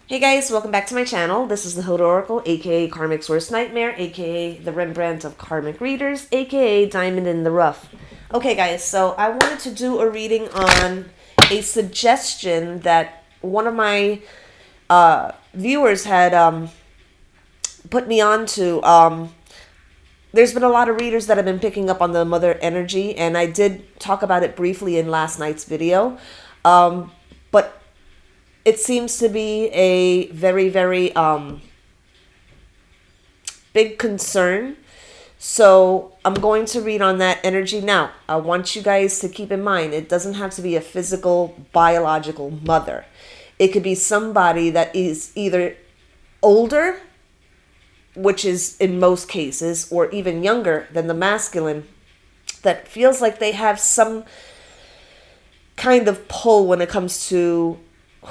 Hey guys, welcome back to my channel. This is the hoodoracle, aka Karmic's Worst Nightmare, aka the Rembrandt of Karmic Readers, aka Diamond in the Rough. Okay guys, so I wanted to do a reading on a suggestion that one of my viewers had put me on to. There's been a lot of readers that have been picking up on the mother energy, and I did talk about it briefly in last night's video. But it seems to be a very, very big concern. So I'm going to read on that energy now. I want you guys to keep in mind, it doesn't have to be a physical, biological mother. It could be somebody that is either older, which is in most cases, or even younger than the masculine, that feels like they have some kind of pull when it comes to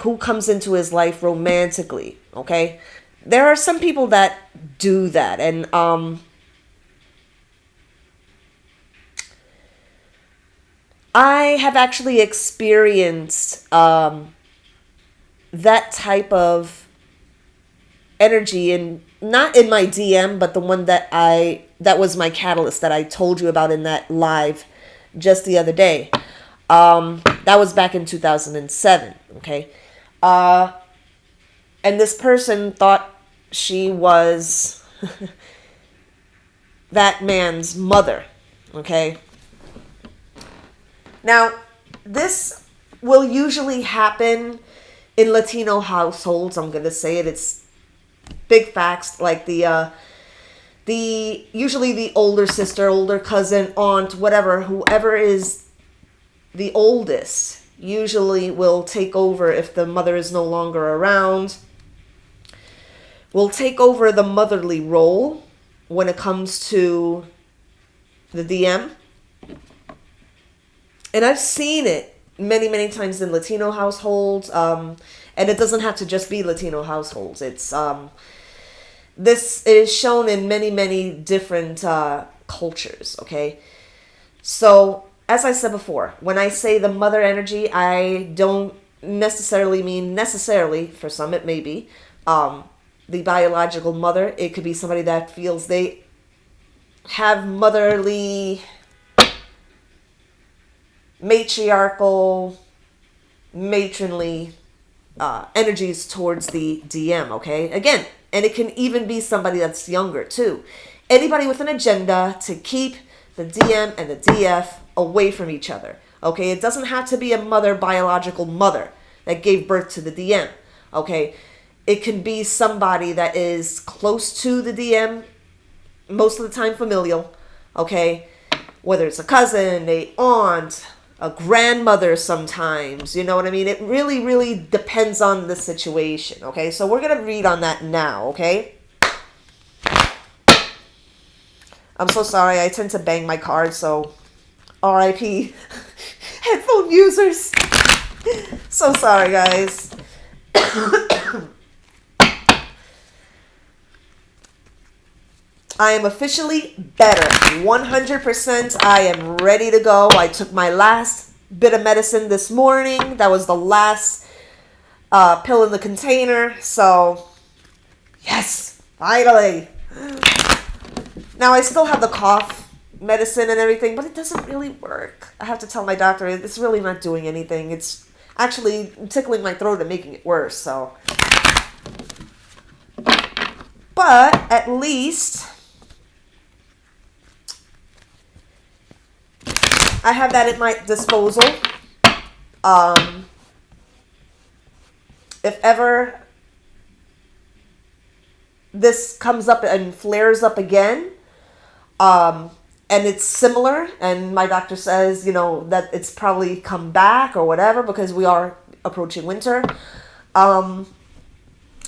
who comes into his life romantically. Okay, there are some people that do that, and I have actually experienced that type of energy, in not in my DM, but the one that was my catalyst that I told you about in that live just the other day. That was back in 2007. Okay. And this person thought she was that man's mother. Okay. Now, this will usually happen in Latino households. I'm going to say it. It's big facts, like the usually the older sister, older cousin, aunt, whatever, whoever is the oldest usually will take over if the mother is no longer around. Will take over the motherly role when it comes to the DM. And I've seen it many, many times in Latino households. And it doesn't have to just be Latino households. It's this is shown in many, many different cultures. Okay. So, as I said before, when I say the mother energy, I don't necessarily mean for some it may be the biological mother. It could be somebody that feels they have motherly, matriarchal, matronly energies towards the DM, okay? Again, and it can even be somebody that's younger too. Anybody with an agenda to keep the DM and the DF away from each other. Okay, it doesn't have to be a mother, biological mother that gave birth to the DM. Okay, it can be somebody that is close to the DM, most of the time familial. Okay, whether it's a cousin, a aunt, a grandmother sometimes, you know what I mean? It really, really depends on the situation. Okay, so we're going to read on that now, okay? I'm so sorry. I tend to bang my cards, so RIP headphone users. So sorry, guys. I am officially better. 100%. I am ready to go. I took my last bit of medicine this morning. That was the last pill in the container. So, yes, finally. Now, I still have the cough medicine and everything, but it doesn't really work. I have to tell my doctor it's really not doing anything. It's actually tickling my throat and making it worse. So, but at least I have that at my disposal. If ever this comes up and flares up again, and it's similar, and my doctor says, you know, that it's probably come back or whatever because we are approaching winter, then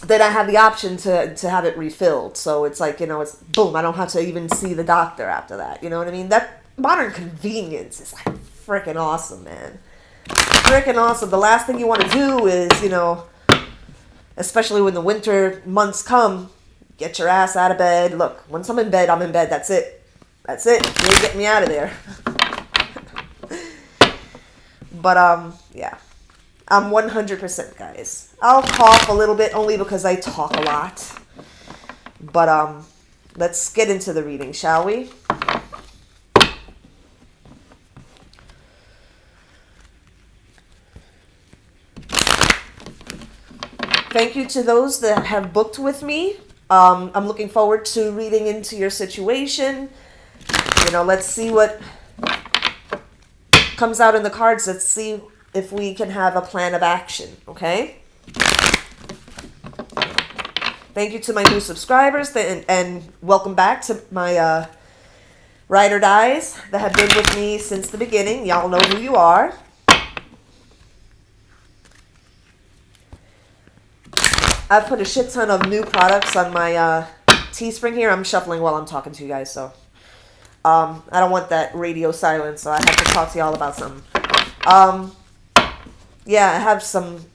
I have the option to have it refilled. So it's like, you know, it's boom, I don't have to even see the doctor after that. You know what I mean? That modern convenience is like freaking awesome, man. Freaking awesome. The last thing you want to do is, you know, especially when the winter months come, get your ass out of bed. Look, once I'm in bed, I'm in bed. That's it. That's it. You ain't getting me out of there. But, yeah. I'm 100%, guys. I'll cough a little bit only because I talk a lot. But let's get into the reading, shall we? Thank you to those that have booked with me. I'm looking forward to reading into your situation. You know, let's see what comes out in the cards. Let's see if we can have a plan of action, okay? Thank you to my new subscribers and welcome back to my ride or dies that have been with me since the beginning. Y'all know who you are. I've put a shit ton of new products on my Teespring here. I'm shuffling while I'm talking to you guys, so I don't want that radio silence, so I have to talk to y'all about something. Yeah, I have some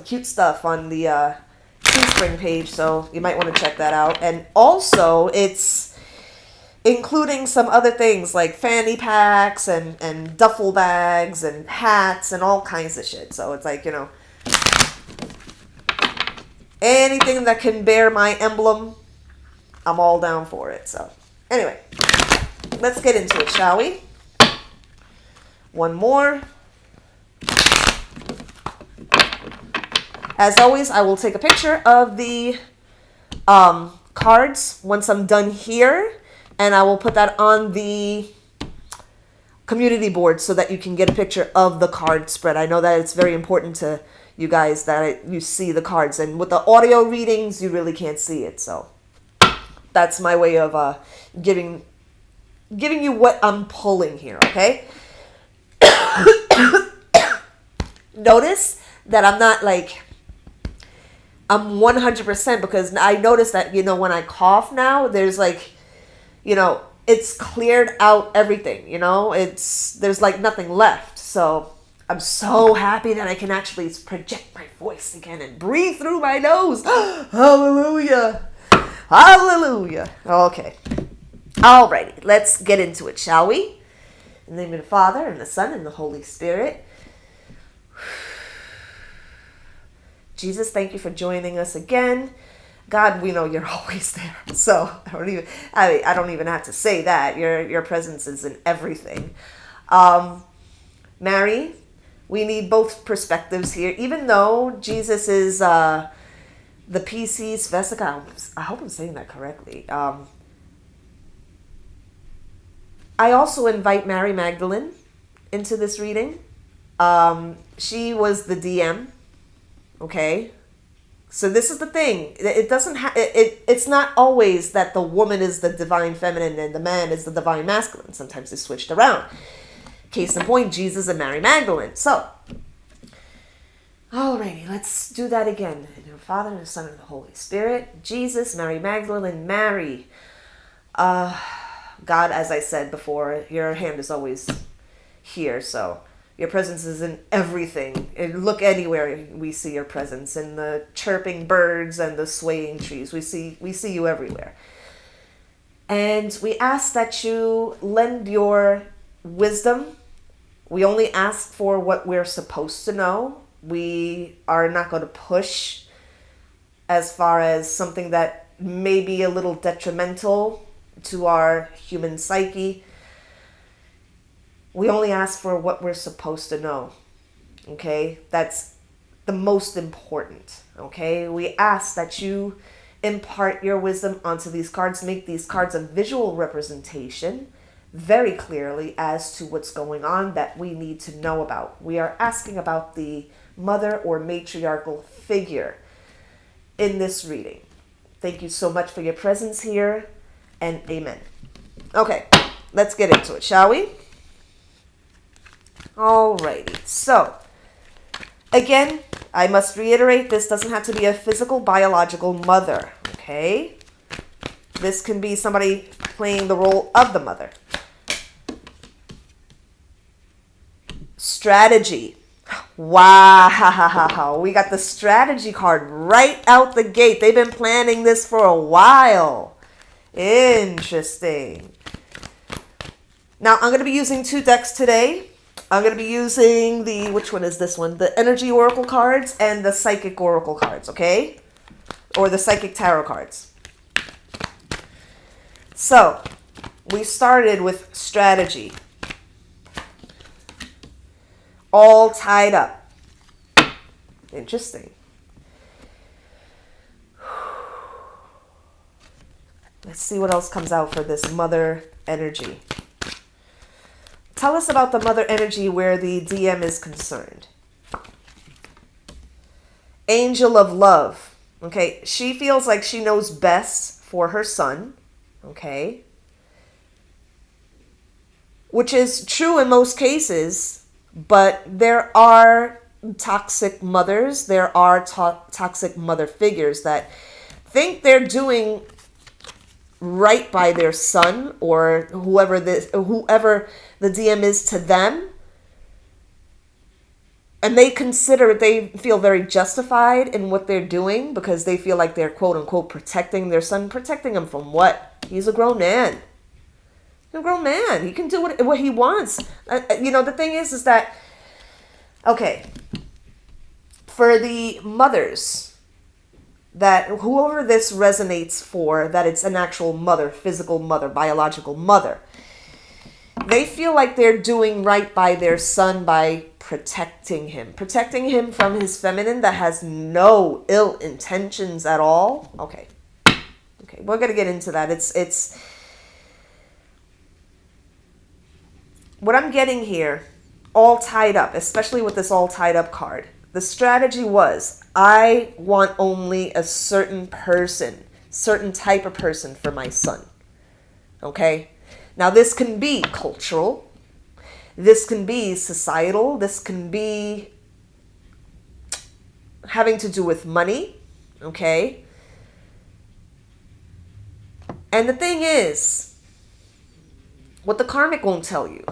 cute stuff on the Teespring page, so you might want to check that out. And also, it's including some other things like fanny packs and duffel bags and hats and all kinds of shit. So it's like, you know, anything that can bear my emblem, I'm all down for it. So anyway, let's get into it, shall we? One more. As always, I will take a picture of the cards once I'm done here, and I will put that on the community board so that you can get a picture of the card spread. I know that it's very important to you guys that you see the cards, and with the audio readings, you really can't see it. So that's my way of giving you what I'm pulling here, okay? Notice that I'm not like, I'm 100% because I notice that, you know, when I cough now, there's like, you know, it's cleared out everything, you know, there's like nothing left. So I'm so happy that I can actually project my voice again and breathe through my nose. Hallelujah. Hallelujah. Okay. Alrighty, let's get into it, shall we? In the name of the Father, and the Son, and the Holy Spirit. Jesus, thank you for joining us again. God, we know you're always there. So I don't even have to say that. Your presence is in everything. Mary, we need both perspectives here. Even though Jesus is the PC's Vesica, I hope I'm saying that correctly. I also invite Mary Magdalene into this reading. She was the DM. Okay, so this is the thing. It doesn't it's not always that the woman is the divine feminine and the man is the divine masculine. Sometimes it's switched around. Case in point, Jesus and Mary Magdalene. So, alrighty, let's do that again. In the Father, and the Son, and the Holy Spirit. Jesus, Mary Magdalene, Mary. God, as I said before, your hand is always here, so your presence is in everything. And look anywhere, we see your presence. In the chirping birds and the swaying trees. We see you everywhere. And we ask that you lend your wisdom. We only ask for what we're supposed to know. We are not going to push as far as something that may be a little detrimental to our human psyche. We only ask for what we're supposed to know, okay? That's the most important, okay? We ask that you impart your wisdom onto these cards, make these cards a visual representation very clearly as to what's going on that we need to know about. We are asking about the mother or matriarchal figure in this reading. Thank you so much for your presence here, and amen. Okay, let's get into it, shall we? Alrighty, so again, I must reiterate, this doesn't have to be a physical, biological mother, okay? This can be somebody playing the role of the mother. Strategy. Wow, we got the strategy card right out the gate. They've been planning this for a while. Interesting. Now, I'm going to be using two decks today. I'm going to be using the, which one is this one? The Energy Oracle cards and the Psychic Oracle cards, okay? Or the Psychic Tarot cards. So, we started with strategy. All tied up. Interesting. Let's see what else comes out for this mother energy. Tell us about the mother energy where the DM is concerned. Angel of love. Okay, she feels like she knows best for her son. Okay. Which is true in most cases, but there are toxic mothers, there are toxic mother figures that think they're doing right by their son or whoever the DM is to them, and they feel very justified in what they're doing because they feel like they're quote unquote protecting their son. Protecting him from what? He's a grown man. He's a grown man. He can do what he wants. The thing is that, okay, for the mothers, that whoever this resonates for, that it's an actual mother, physical mother, biological mother, they feel like they're doing right by their son by protecting him from his feminine that has no ill intentions at all. Okay, we're gonna get into that. It's what I'm getting here, all tied up, especially with this all tied up card. The strategy was, I want only a certain type of person for my son. Okay? Now, this can be cultural. This can be societal. This can be having to do with money. Okay? And the thing is, what the karmic won't tell you,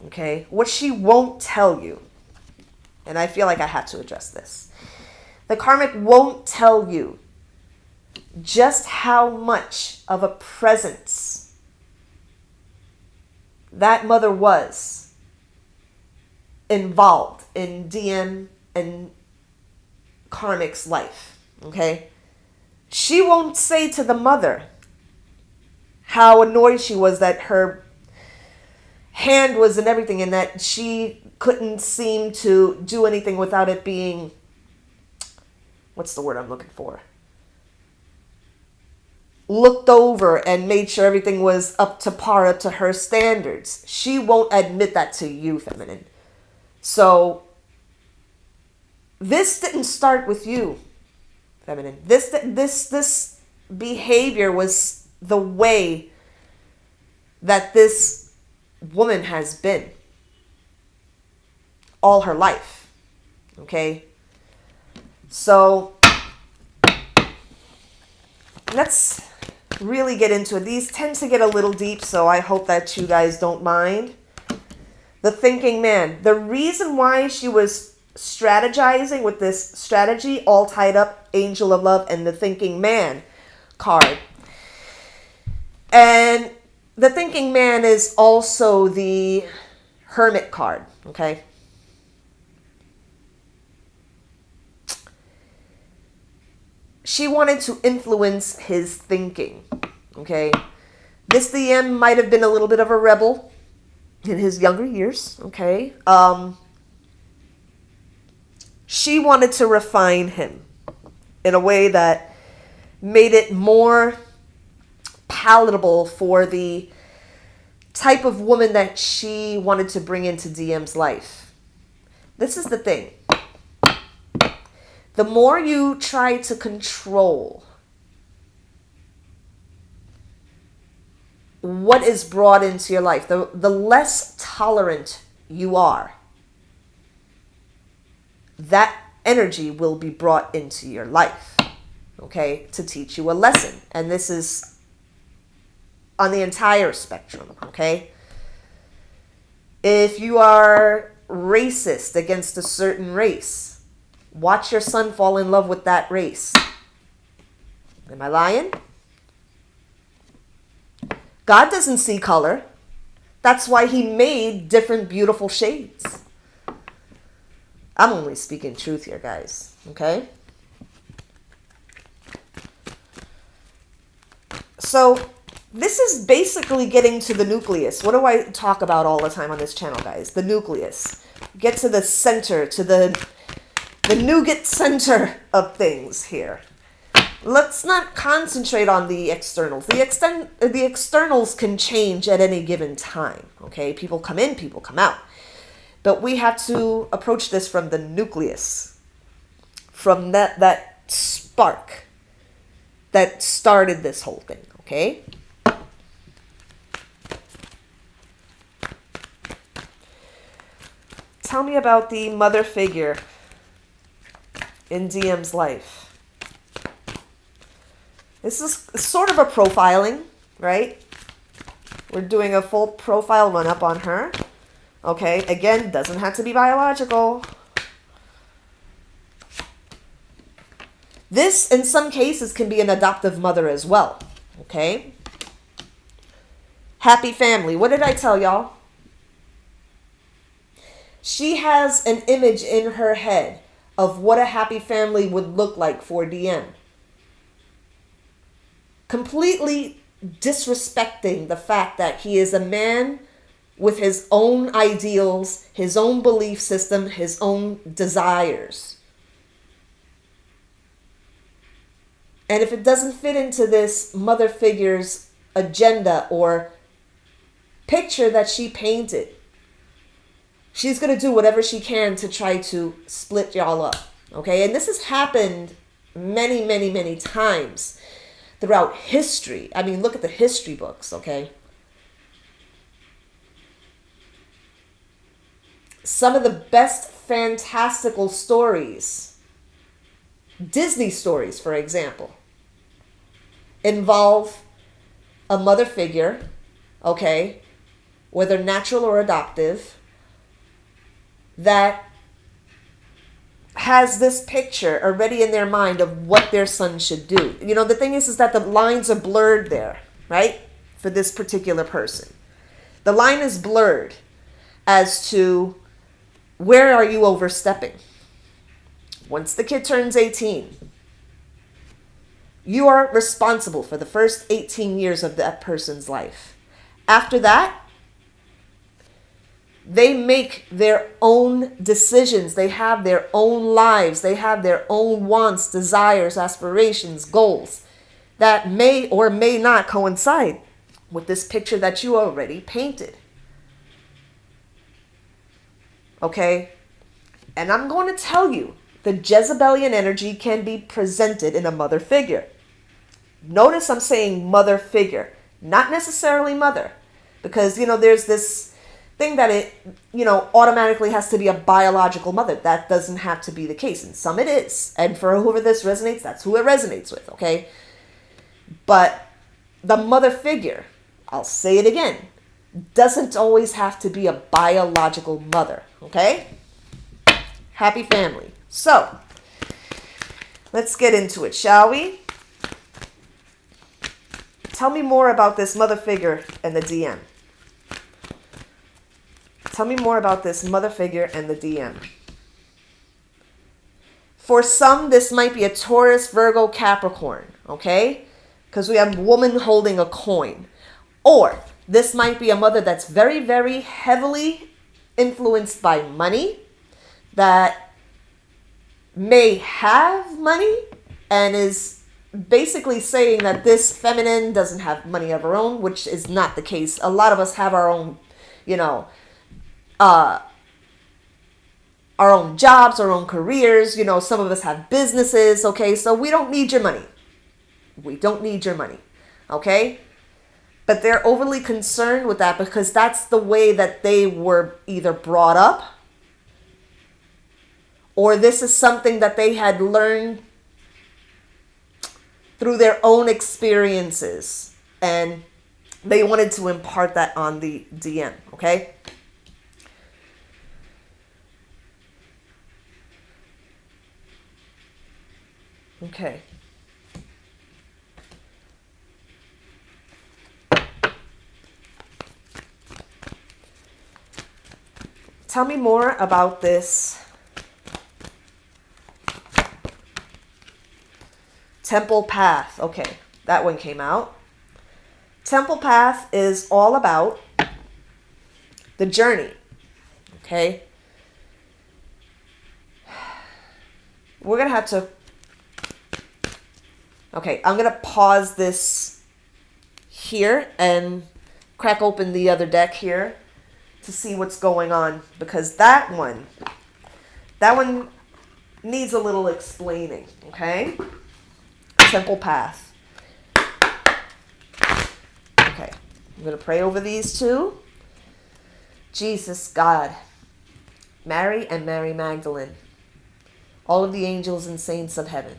okay? What she won't tell you, and I feel like I have to address this. The karmic won't tell you just how much of a presence that mother was involved in DM and karmic's life, okay? She won't say to the mother how annoyed she was that her hand was in everything and that she couldn't seem to do anything without it being, what's the word I'm looking for? Looked over and made sure everything was up to par, up to her standards. She won't admit that to you, feminine. So this didn't start with you, feminine. This behavior was the way that this woman has been all her life. Okay? So let's really get into it. These tend to get a little deep, so I hope that you guys don't mind. The thinking man. The reason why she was strategizing with this strategy, all tied up, Angel of Love and the thinking man card. And the thinking man is also the hermit card, okay? She wanted to influence his thinking, okay? This DM might have been a little bit of a rebel in his younger years, okay? She wanted to refine him in a way that made it more palatable for the type of woman that she wanted to bring into DM's life. This is the thing. The more you try to control what is brought into your life, the less tolerant you are, that energy will be brought into your life, okay, to teach you a lesson. And this is on the entire spectrum, okay? If you are racist against a certain race, watch your son fall in love with that race. Am I lying? God doesn't see color. That's why he made different beautiful shades. I'm only speaking truth here, guys. Okay? So this is basically getting to the nucleus. What do I talk about all the time on this channel, guys? The nucleus. Get to the center, to the nougat center of things here. Let's not concentrate on the externals. The externals can change at any given time, okay? People come in, people come out. But we have to approach this from the nucleus, from that spark that started this whole thing, okay? Tell me about the mother figure in DM's life. This is sort of a profiling, right? We're doing a full profile run-up on her. Okay, again, doesn't have to be biological. This, in some cases, can be an adoptive mother as well. Okay? Happy family. What did I tell y'all? She has an image in her head of what a happy family would look like for DM. Completely disrespecting the fact that he is a man with his own ideals, his own belief system, his own desires. And if it doesn't fit into this mother figure's agenda or picture that she painted, she's going to do whatever she can to try to split y'all up. Okay? And this has happened many, many, many times throughout history. I mean, look at the history books, okay? Some of the best fantastical stories, Disney stories, for example, involve a mother figure, okay, whether natural or adoptive, that has this picture already in their mind of what their son should do. You know, the thing is that the lines are blurred there, right? For this particular person. The line is blurred as to where are you overstepping. Once the kid turns 18, you are responsible for the first 18 years of that person's life. After that, they make their own decisions. They have their own lives. They have their own wants, desires, aspirations, goals that may or may not coincide with this picture that you already painted. Okay? And I'm going to tell you, the Jezebelian energy can be presented in a mother figure. Notice I'm saying mother figure, not necessarily mother. Because, you know, there's this thing that it, you know, automatically has to be a biological mother. That doesn't have to be the case. And some it is. And for whoever this resonates, that's who it resonates with, okay? But the mother figure, I'll say it again, doesn't always have to be a biological mother, okay? Happy family. So, let's get into it, shall we? Tell me more about this mother figure and the DM. Tell me more about this mother figure and the DM. For some, this might be a Taurus, Virgo, Capricorn, okay? Because we have woman holding a coin. Or this might be a mother that's very, very heavily influenced by money, that may have money and is basically saying that this feminine doesn't have money of her own, which is not the case. A lot of us have our own, you know, our own jobs, our own careers. You know, some of us have businesses, okay? So we don't need your money. We don't need your money, okay? But they're overly concerned with that because that's the way that they were either brought up, or this is something that they had learned through their own experiences, and they wanted to impart that on the DM, okay? Okay. tell me more about this Temple Path. Okay, that one came out. Temple Path is all about the journey. Okay? We're going to have to... Okay, I'm going to pause this here and crack open the other deck here to see what's going on, because that one needs a little explaining, okay? Temple Path. Okay, I'm going to pray over these two. Jesus, God, Mary and Mary Magdalene, all of the angels and saints of heaven,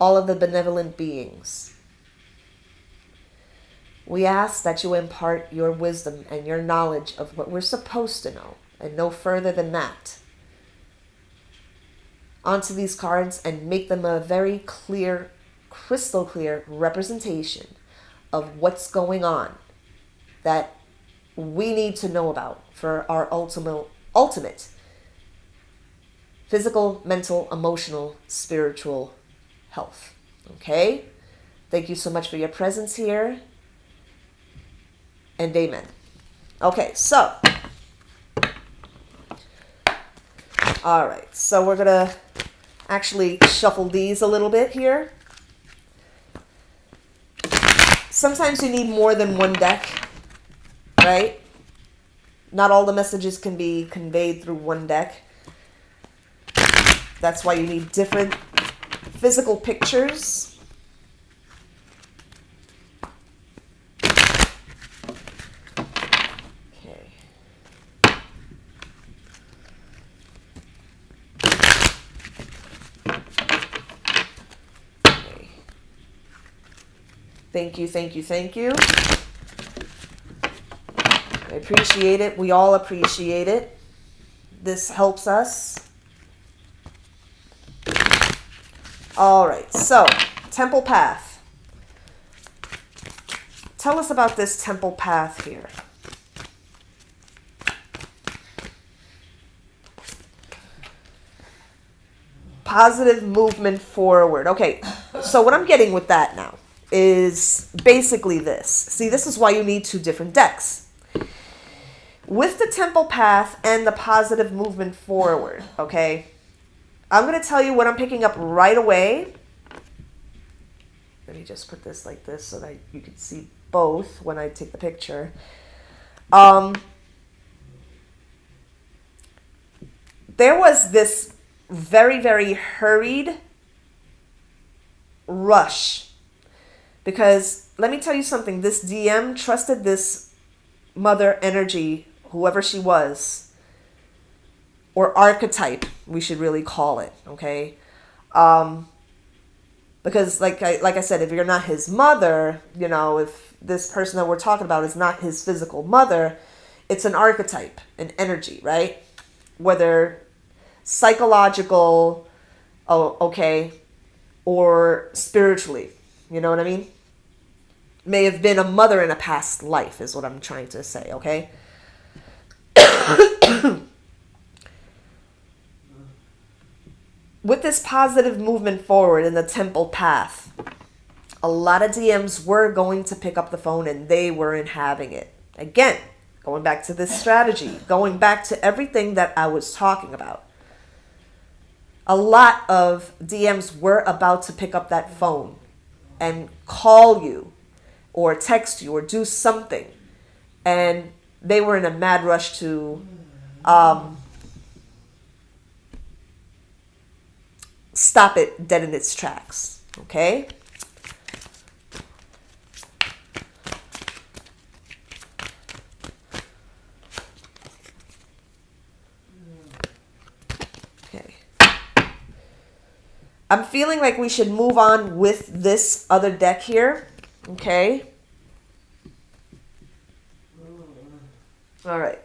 all of the benevolent beings, we ask that you impart your wisdom and your knowledge of what we're supposed to know, and no further than that, onto these cards, and make them a very clear, crystal clear representation of what's going on that we need to know about for our ultimate physical, mental, emotional, spiritual health. Okay? Thank you so much for your presence here. And amen. Okay, so. All right, so we're going to actually shuffle these a little bit here. Sometimes you need more than one deck, right? Not all the messages can be conveyed through one deck. That's why you need different physical pictures. Thank you, thank you, thank you. I appreciate it. We all appreciate it. This helps us. All right, so Temple Path. Tell us about this Temple Path here. Positive movement forward. Okay, so what I'm getting with that now is basically this. See, this is why you need two different decks. With the Temple Path and the positive movement forward, okay, I'm going to tell you what I'm picking up right away. Let me just put this like this so that you can see both when I take the picture. There was this very, very hurried rush. Because let me tell you something, this DM trusted this mother energy, whoever she was, or archetype, we should really call it, okay? Because like I said, if you're not his mother, you know, if this person that we're talking about is not his physical mother, it's an archetype, an energy, right? Whether psychological, okay, or spiritually, you know what I mean? May have been a mother in a past life is what I'm trying to say, okay? With this positive movement forward in the Temple Path, a lot of DMs were going to pick up the phone and they weren't having it. Again, going back to this strategy, going back to everything that I was talking about. A lot of DMs were about to pick up that phone and call you or text you or do something. And they were in a mad rush to stop it dead in its tracks. Okay? Okay. I'm feeling like we should move on with this other deck here. Okay? All right.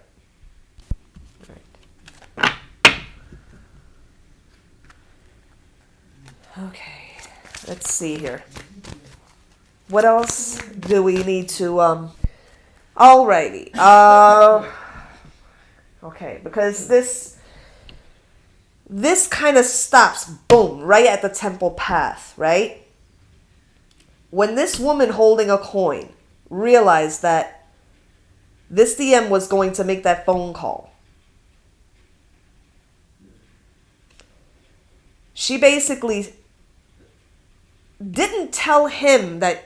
Okay, let's see here. What else do we need to, alrighty. Okay, because this kind of stops, boom, right at the temple path, right? When this woman holding a coin realized that this DM was going to make that phone call, she basically didn't tell him that,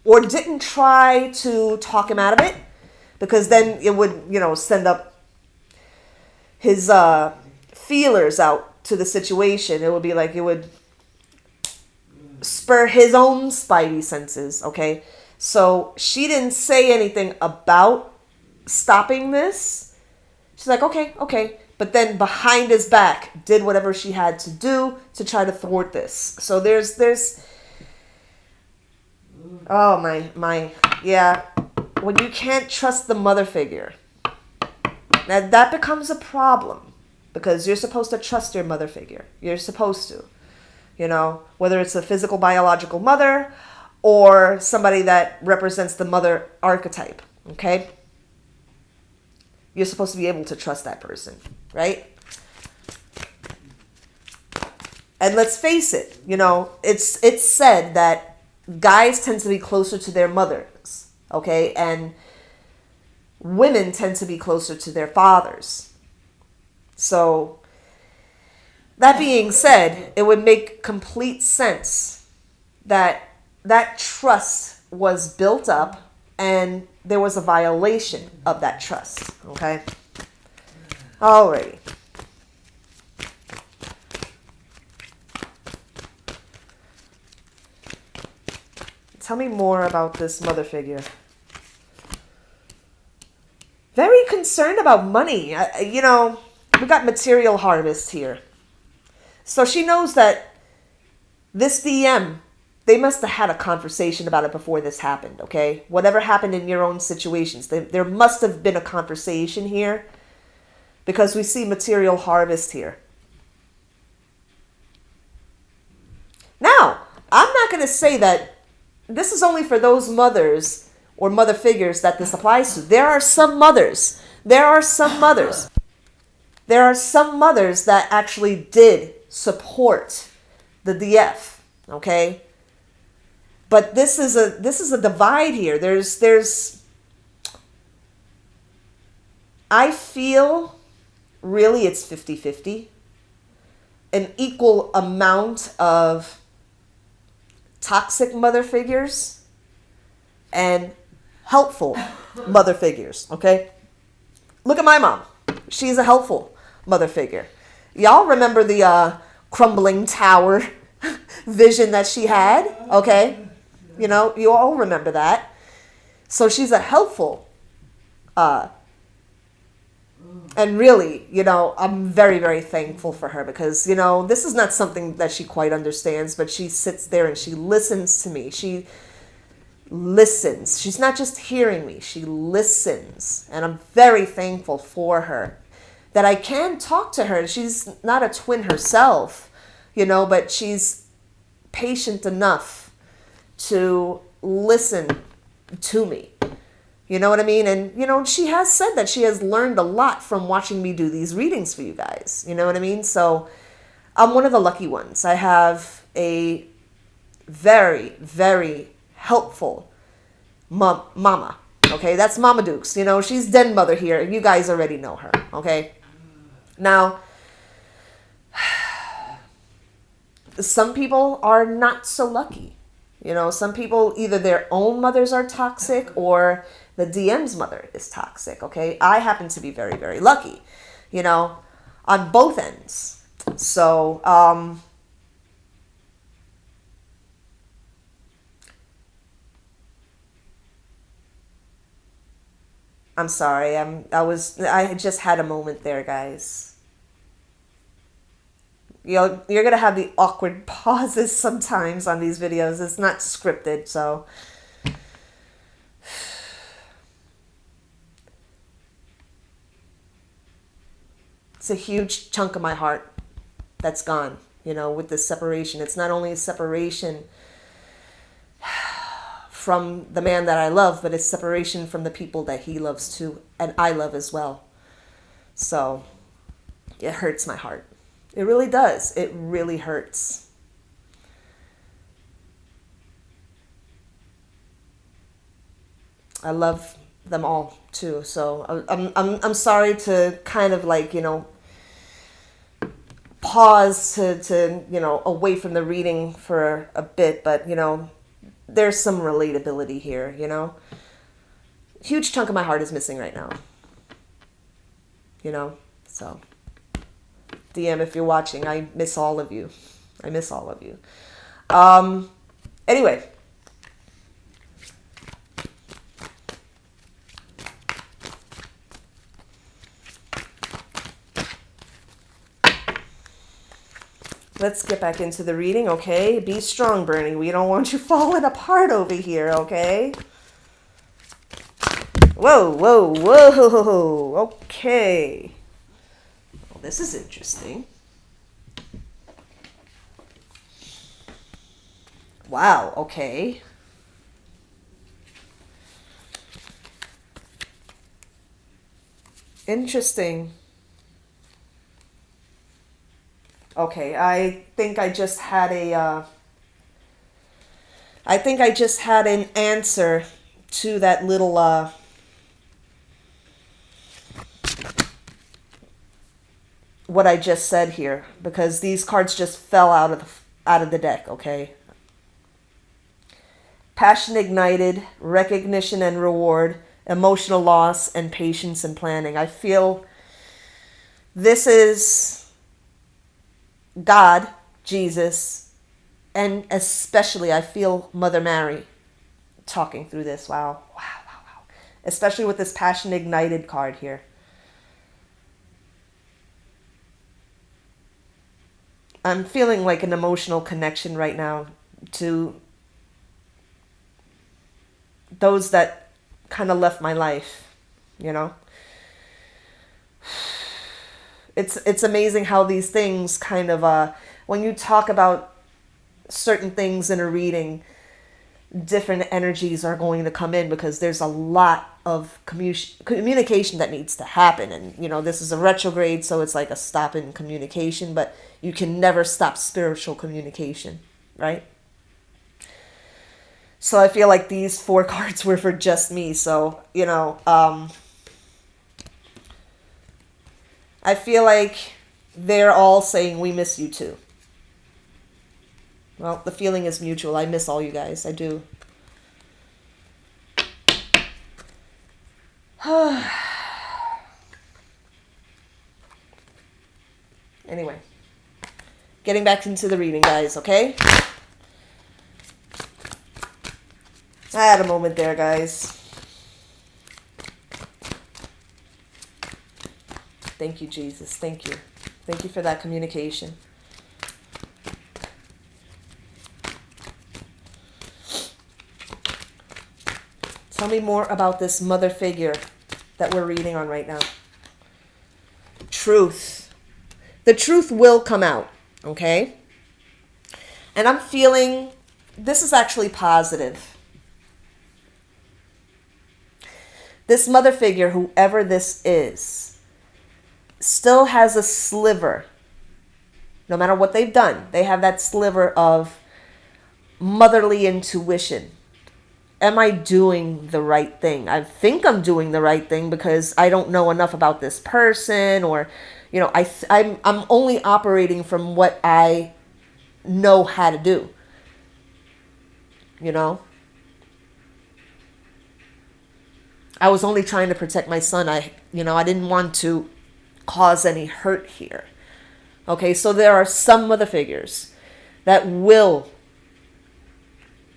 or didn't try to talk him out of it, because then it would, send up his feelers out to the situation. It would be like, it would spur his own spidey senses, okay? So she didn't say anything about stopping this. She's like, okay. But then behind his back did whatever she had to do to try to thwart this. So there's oh my yeah, when you can't trust the mother figure, now that becomes a problem, because you're supposed to trust your mother figure. You're supposed to, whether it's a physical biological mother or somebody that represents the mother archetype, okay? You're supposed to be able to trust that person, right? And let's face it, it's said that guys tend to be closer to their mothers, okay? And women tend to be closer to their fathers. So, that being said, it would make complete sense that that trust was built up and there was a violation of that trust, okay? Alrighty. Tell me more about this mother figure. Very concerned about money. We got material harvest here. So she knows that this DM, they must have had a conversation about it before this happened, okay? Whatever happened in your own situations, there must have been a conversation here, because we see material harvest here. Now, I'm not going to say that this is only for those mothers or mother figures that this applies to. There are some mothers that actually did support the DF, okay? But this is a divide here. There's I feel really it's 50-50. An equal amount of toxic mother figures and helpful mother figures, okay? Look at my mom. She's a helpful mother figure. Y'all remember the crumbling tower vision that she had, okay? You all remember that. So she's a helpful, and really, I'm very, very thankful for her, because, this is not something that she quite understands, but she sits there and she listens to me. She listens. She's not just hearing me. She listens. And I'm very thankful for her that I can talk to her. She's not a twin herself, but she's patient enough to listen to me. You know what I mean? And, she has said that she has learned a lot from watching me do these readings for you guys. You know what I mean? So I'm one of the lucky ones. I have a very, very helpful mama. Okay, that's Mama Dukes. She's den mother here. You guys already know her. Okay. Now, some people are not so lucky. Some people, either their own mothers are toxic or the DM's mother is toxic, okay? I happen to be very, very lucky, on both ends. So, I'm sorry. I just had a moment there, guys. You're going to have the awkward pauses sometimes on these videos. It's not scripted, so. It's a huge chunk of my heart that's gone, with this separation. It's not only a separation from the man that I love, but it's separation from the people that he loves too, and I love as well. So it hurts my heart. It really does. It really hurts. I love them all too. So I'm sorry to kind of like, pause to away from the reading for a bit, but there's some relatability here. Huge chunk of my heart is missing right now. So DM, if you're watching, I miss all of you. I miss all of you. Anyway. Let's get back into the reading, okay? Be strong, Bernie. We don't want you falling apart over here, okay? Whoa, whoa, whoa. Okay. Well, this is interesting. Wow, okay. Interesting. Okay, I think I just had an answer to that little what I just said here, because these cards just fell out of the deck, okay? Passion ignited, recognition and reward, emotional loss, and patience and planning. I feel this is God, Jesus, and especially I feel Mother Mary talking through this. Wow. Especially with this Passion Ignited card here. I'm feeling like an emotional connection right now to those that kind of left my life, It's amazing how these things kind of, when you talk about certain things in a reading, different energies are going to come in because there's a lot of communication that needs to happen. And, this is a retrograde, so it's like a stop in communication, but you can never stop spiritual communication, right? So I feel like these 4 cards were for just me. So, I feel like they're all saying we miss you too. Well, the feeling is mutual. I miss all you guys. I do. Anyway, getting back into the reading, guys, okay? I had a moment there, guys. Thank you, Jesus. Thank you. Thank you for that communication. Tell me more about this mother figure that we're reading on right now. Truth. The truth will come out, okay? And I'm feeling this is actually positive. This mother figure, whoever this is, still has a sliver. No matter what they've done, they have that sliver of motherly intuition. Am I doing the right thing? I think I'm doing the right thing because I don't know enough about this person, or, I'm only operating from what I know how to do. I was only trying to protect my son. I didn't want to cause any hurt here. Okay, so there are some mother figures that will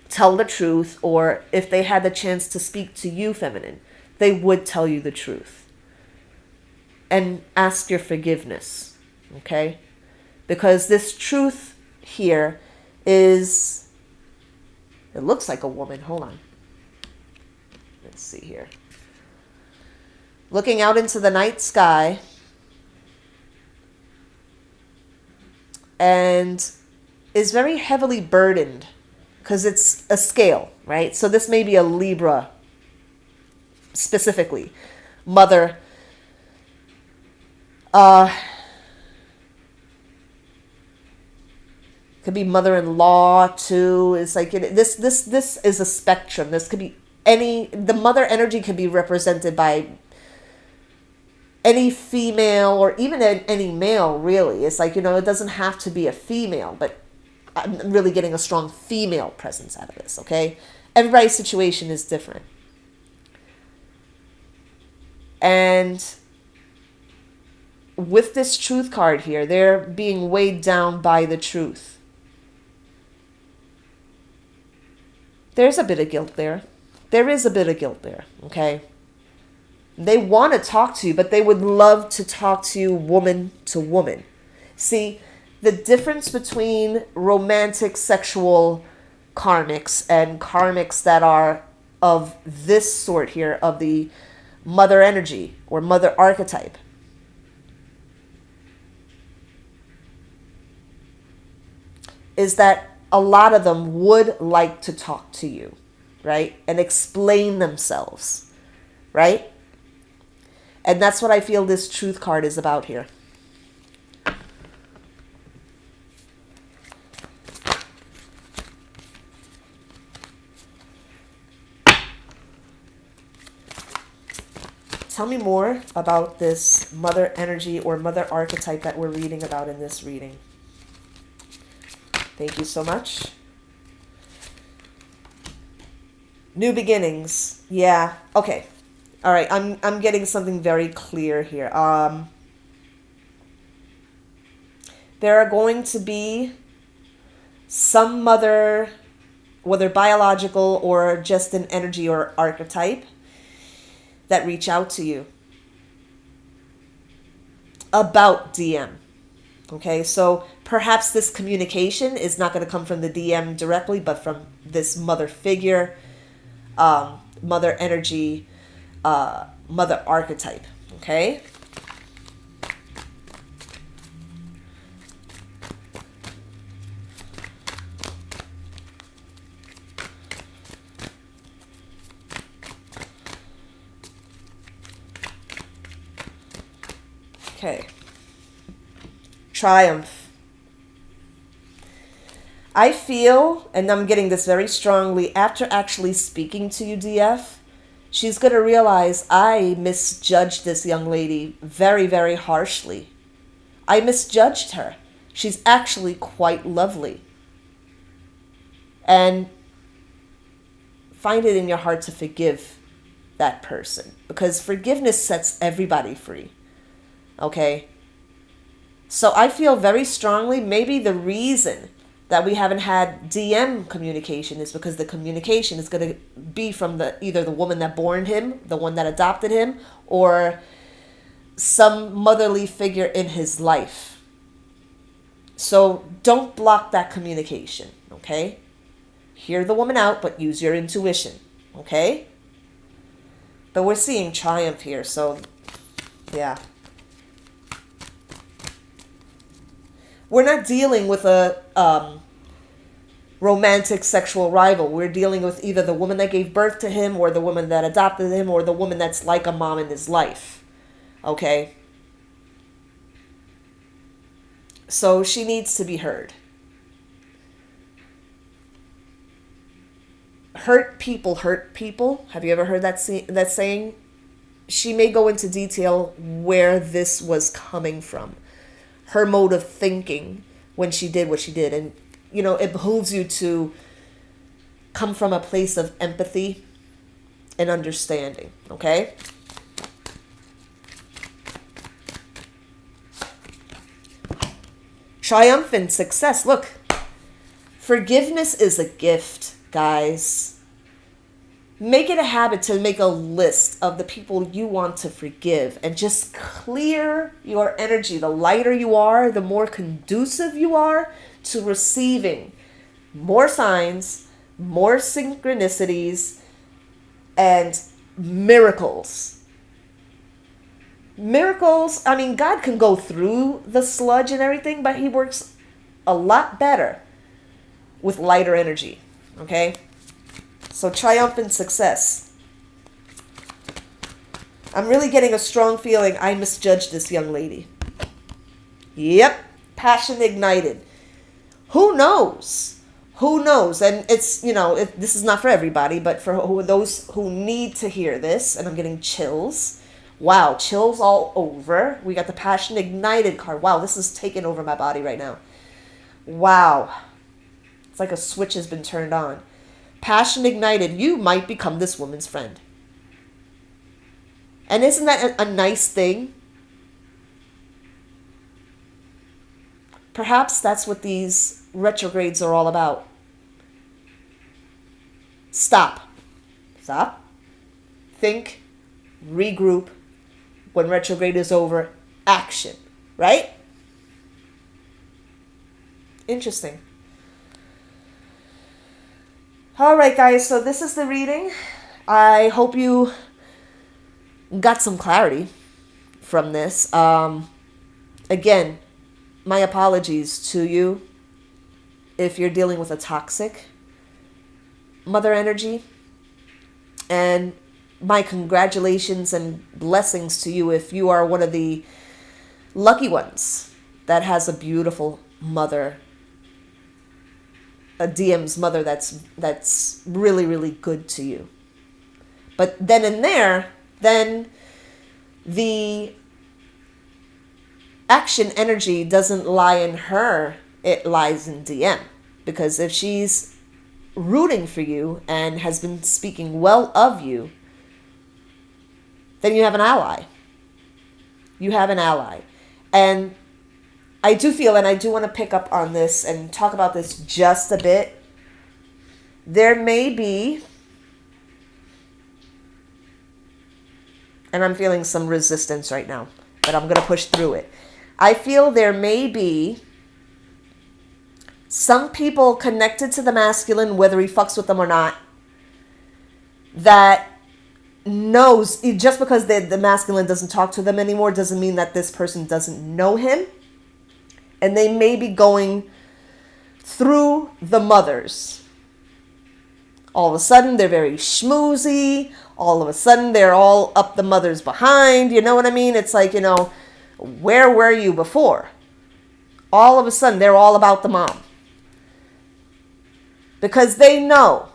tell the truth, or if they had the chance to speak to you, feminine, they would tell you the truth and ask your forgiveness, okay? Because this truth here is, it looks like a woman. Hold on. Let's see here. Looking out into the night sky, and is very heavily burdened because it's a scale, right? So this may be a Libra specifically. Mother Uh, could be mother-in-law too. It's like this is a spectrum. This could be the mother energy could be represented by any female or even any male, really. It's like, it doesn't have to be a female, but I'm really getting a strong female presence out of this, okay? Everybody's situation is different. And with this truth card here, they're being weighed down by the truth. There's a bit of guilt there. There is a bit of guilt there, okay? They want to talk to you, but they would love to talk to you woman to woman. See, the difference between romantic sexual karmics and karmics that are of this sort here, of the mother energy or mother archetype, is that a lot of them would like to talk to you, right? And explain themselves, right? And that's what I feel this truth card is about here. Tell me more about this mother energy or mother archetype that we're reading about in this reading. Thank you so much. New beginnings. Yeah. Okay. All right. I'm getting something very clear here. There are going to be some mother, whether biological or just an energy or archetype, that reach out to you about DM. Okay, so perhaps this communication is not going to come from the DM directly, but from this mother figure, mother energy, mother archetype. Okay. Okay. Triumph. I feel, and I'm getting this very strongly, after actually speaking to you, DF, she's going to realize I misjudged this young lady very, very harshly. I misjudged her. She's actually quite lovely. And find it in your heart to forgive that person, because forgiveness sets everybody free. Okay? So I feel very strongly maybe the reason that we haven't had DM communication is because the communication is going to be from either the woman that born him, the one that adopted him, or some motherly figure in his life. So don't block that communication, okay? Hear the woman out, but use your intuition, okay? But we're seeing triumph here, so yeah. We're not dealing with a romantic sexual rival. We're dealing with either the woman that gave birth to him or the woman that adopted him or the woman that's like a mom in his life. Okay? So she needs to be heard. Hurt people hurt people. Have you ever heard that saying? She may go into detail where this was coming from. Her mode of thinking when she did what she did. And, it behooves you to come from a place of empathy and understanding, okay? Triumphant success. Look, forgiveness is a gift, guys. Make it a habit to make a list of the people you want to forgive and just clear your energy. The lighter you are, the more conducive you are to receiving more signs, more synchronicities, and miracles. Miracles, God can go through the sludge and everything, but he works a lot better with lighter energy, okay? So triumphant success. I'm really getting a strong feeling I misjudged this young lady. Yep. Passion ignited. Who knows? Who knows? And it's, this is not for everybody, but for those who need to hear this, and I'm getting chills. Wow, chills all over. We got the passion ignited card. Wow, this is taking over my body right now. Wow. It's like a switch has been turned on. Passion ignited. You might become this woman's friend. And isn't that a nice thing? Perhaps that's what these retrogrades are all about. Stop. Stop. Think. Regroup. When retrograde is over, action. Right? Interesting. All right, guys. So this is the reading. I hope you got some clarity from this. Again, my apologies to you if you're dealing with a toxic mother energy. And my congratulations and blessings to you if you are one of the lucky ones that has a beautiful mother, a DM's mother that's really, really good to you. But then and there, then the action energy doesn't lie in her, it lies in DM. Because if she's rooting for you and has been speaking well of you, then you have an ally. You have an ally. And I do feel, and I do want to pick up on this and talk about this just a bit. There may be, and I'm feeling some resistance right now, but I'm going to push through it. I feel there may be some people connected to the masculine, whether he fucks with them or not, that knows, just because the masculine doesn't talk to them anymore doesn't mean that this person doesn't know him. And they may be going through the mothers. All of a sudden, they're very schmoozy. All of a sudden, they're all up the mother's behind. You know what I mean? It's like, where were you before? All of a sudden, they're all about the mom. Because they know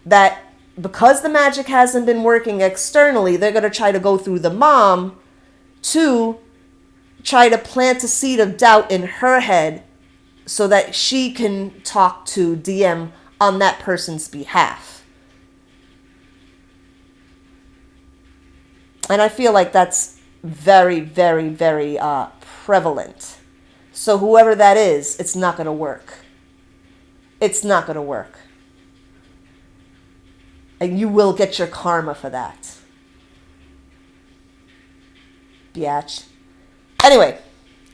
that because the magic hasn't been working externally, they're going to try to go through the mom to try to plant a seed of doubt in her head so that she can talk to DM on that person's behalf. And I feel like that's very, very, very prevalent. So whoever that is, it's not going to work. It's not going to work. And you will get your karma for that. Biatch. Anyway,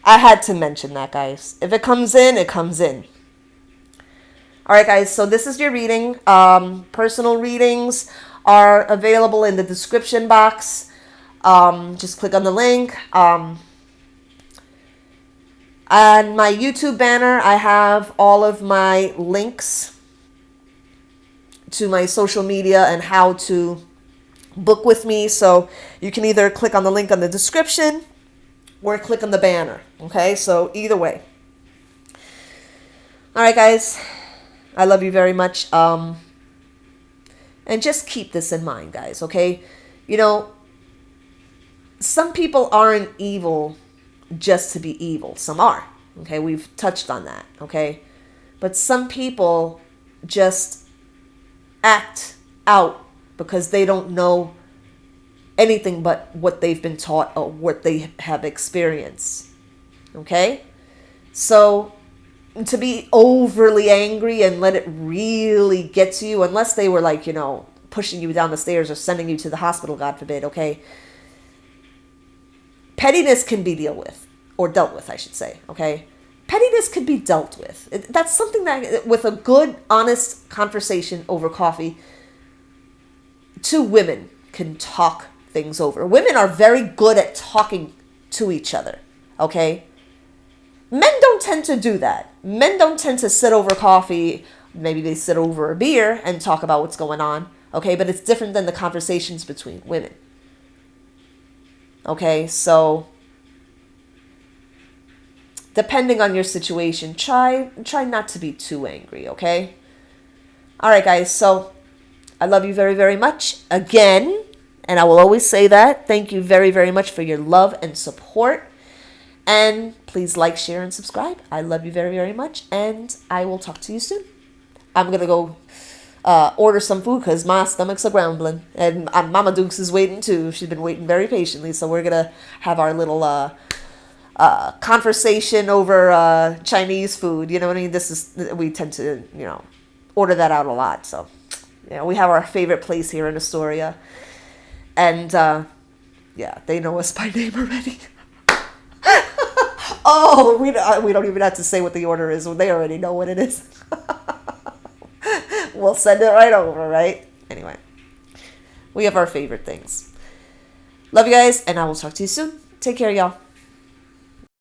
I had to mention that, guys. If it comes in, it comes in. All right, guys. So this is your reading. Personal readings are available in the description box. Just click on the link. On my YouTube banner, I have all of my links to my social media and how to book with me. So you can either click on the link on the description or click on the banner. Okay, so either way. All right, guys. I love you very much. And just keep this in mind, guys, okay? Some people aren't evil just to be evil. Some are. Okay, we've touched on that. Okay, but some people just act out because they don't know anything but what they've been taught or what they have experienced. Okay, so to be overly angry and let it really get to you, unless they were like, pushing you down the stairs or sending you to the hospital, God forbid, okay? Pettiness can be dealt with, I should say, okay? Pettiness can be dealt with. That's something that, with a good, honest conversation over coffee, two women can talk things over. Women are very good at talking to each other, okay? Men don't tend to do that. Men don't tend to sit over coffee. Maybe they sit over a beer and talk about what's going on, okay? But it's different than the conversations between women. Okay, so depending on your situation, try not to be too angry, okay? All right, guys. So I love you very, very much again. And I will always say that. Thank you very, very much for your love and support. And please like, share, and subscribe. I love you very, very much. And I will talk to you soon. I'm going to go order some food because my stomach's a grumbling. And Mama Dukes is waiting too. She's been waiting very patiently. So we're going to have our little conversation over Chinese food. You know what I mean? We tend to, order that out a lot. So, we have our favorite place here in Astoria. And, they know us by name already. Oh, we don't even have to say what the order is. They already know what it is. We'll send it right over, right? Anyway, we have our favorite things. Love you guys, and I will talk to you soon. Take care, y'all.